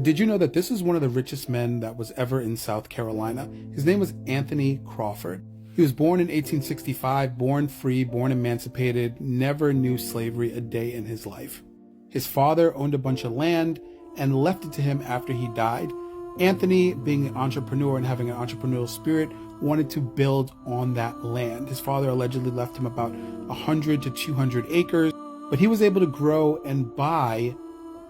Did you know that this is one of the richest men that was ever in South Carolina? His name was Anthony Crawford. He was born in 1865, born free, born emancipated, never knew slavery a day in his life. His father owned a bunch of land and left it to him after he died. Anthony, being an entrepreneur and having an entrepreneurial spirit, wanted to build on that land. His father allegedly left him about 100 to 200 acres, but he was able to grow and buy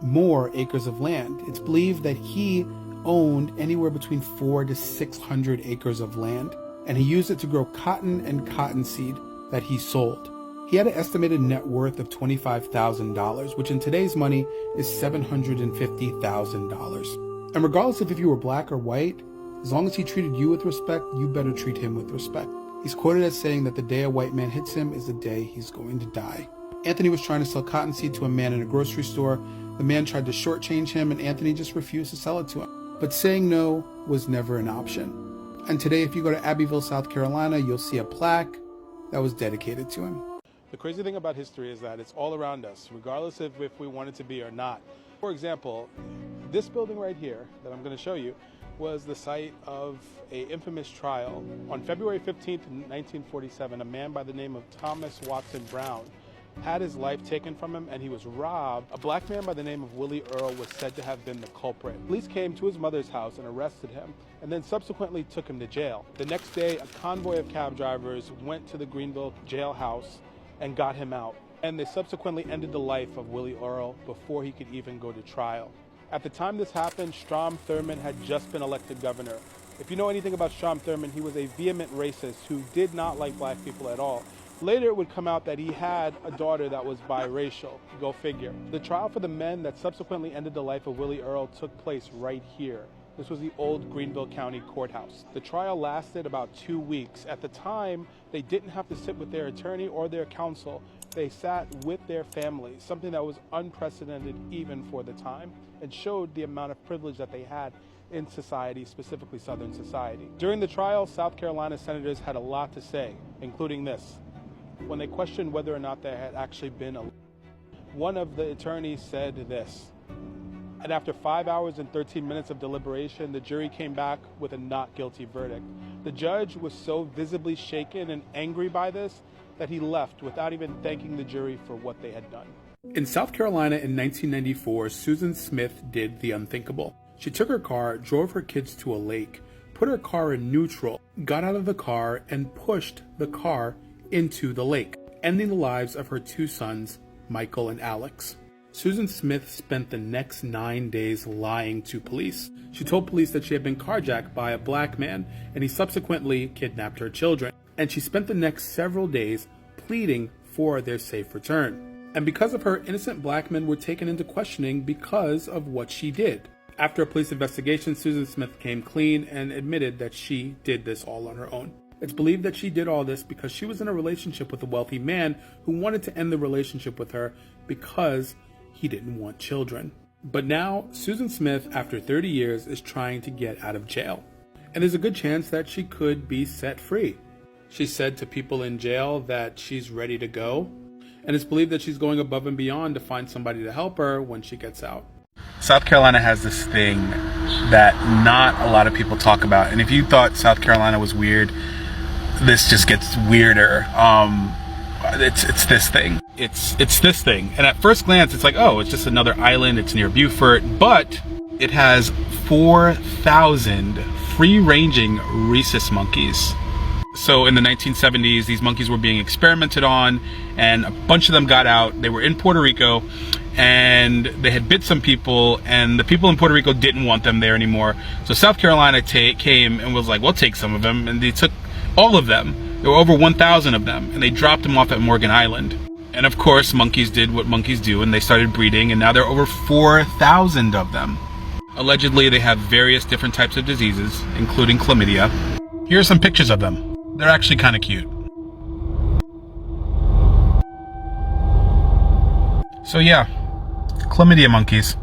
more acres of land. It's believed that he owned anywhere between 400 to 600 acres of land, and he used it to grow cotton and cottonseed that he sold. He had an estimated net worth of $25,000, which in today's money is $750,000. And regardless of if you were black or white, as long as he treated you with respect, you better treat him with respect. He's quoted as saying that the day a white man hits him is the day he's going to die. Anthony was trying to sell cottonseed to a man in a grocery store. The man tried to shortchange him, and Anthony just refused to sell it to him. But saying no was never an option. And today, if you go to Abbeville, South Carolina, you'll see a plaque that was dedicated to him. The crazy thing about history is that it's all around us, regardless of if we want it to be or not. For example, this building right here that I'm going to show you was the site of an infamous trial. On February 15th, 1947, a man by the name of Thomas Watson Brown had his life taken from him and he was robbed. A black man by the name of Willie Earl was said to have been the culprit. Police came to his mother's house and arrested him and then subsequently took him to jail. The next day, a convoy of cab drivers went to the Greenville jailhouse and got him out. And they subsequently ended the life of Willie Earl before he could even go to trial. At the time this happened, Strom Thurmond had just been elected governor. If you know anything about Strom Thurmond, he was a vehement racist who did not like black people at all. Later, it would come out that he had a daughter that was biracial. Go figure. The trial for the men that subsequently ended the life of Willie Earl took place right here. This was the old Greenville County Courthouse. The trial lasted about 2 weeks. At the time, they didn't have to sit with their attorney or their counsel. They sat with their families, something that was unprecedented even for the time, and showed the amount of privilege that they had in society, specifically Southern society. During the trial, South Carolina senators had a lot to say, including this. When they questioned whether or not there had actually been one of the attorneys said this. And after 5 hours and 13 minutes of deliberation, the jury came back with a not guilty verdict. The judge was so visibly shaken and angry by this that he left without even thanking the jury for what they had done. In South Carolina in 1994, Susan Smith did the unthinkable. She took her car, drove her kids to a lake, put her car in neutral, got out of the car, and pushed the car into the lake, ending the lives of her 2 sons, Michael and Alex. Susan Smith spent the next 9 days lying to police. She told police that she had been carjacked by a black man, and he subsequently kidnapped her children. And she spent the next several days pleading for their safe return. And because of her, innocent black men were taken into questioning because of what she did. After a police investigation, Susan Smith came clean and admitted that she did this all on her own. It's believed that she did all this because she was in a relationship with a wealthy man who wanted to end the relationship with her because he didn't want children. But now, Susan Smith, after 30 years, is trying to get out of jail. And there's a good chance that she could be set free. She said to people in jail that she's ready to go. And it's believed that she's going above and beyond to find somebody to help her when she gets out. South Carolina has this thing that not a lot of people talk about. And if you thought South Carolina was weird, this just gets weirder. It's this thing. It's this thing. And at first glance, it's like, oh, it's just another island. It's near Beaufort. But it has 4,000 free-ranging rhesus monkeys. So in the 1970s, these monkeys were being experimented on, and a bunch of them got out. They were in Puerto Rico, and they had bit some people, and the people in Puerto Rico didn't want them there anymore. So South Carolina came and was like, we'll take some of them, and they took all of them. There were over 1,000 of them, and they dropped them off at Morgan Island. And of course, monkeys did what monkeys do, and they started breeding, and now there are over 4,000 of them. Allegedly, they have various different types of diseases, including chlamydia. Here are some pictures of them. They're actually kind of cute. So yeah, chlamydia monkeys.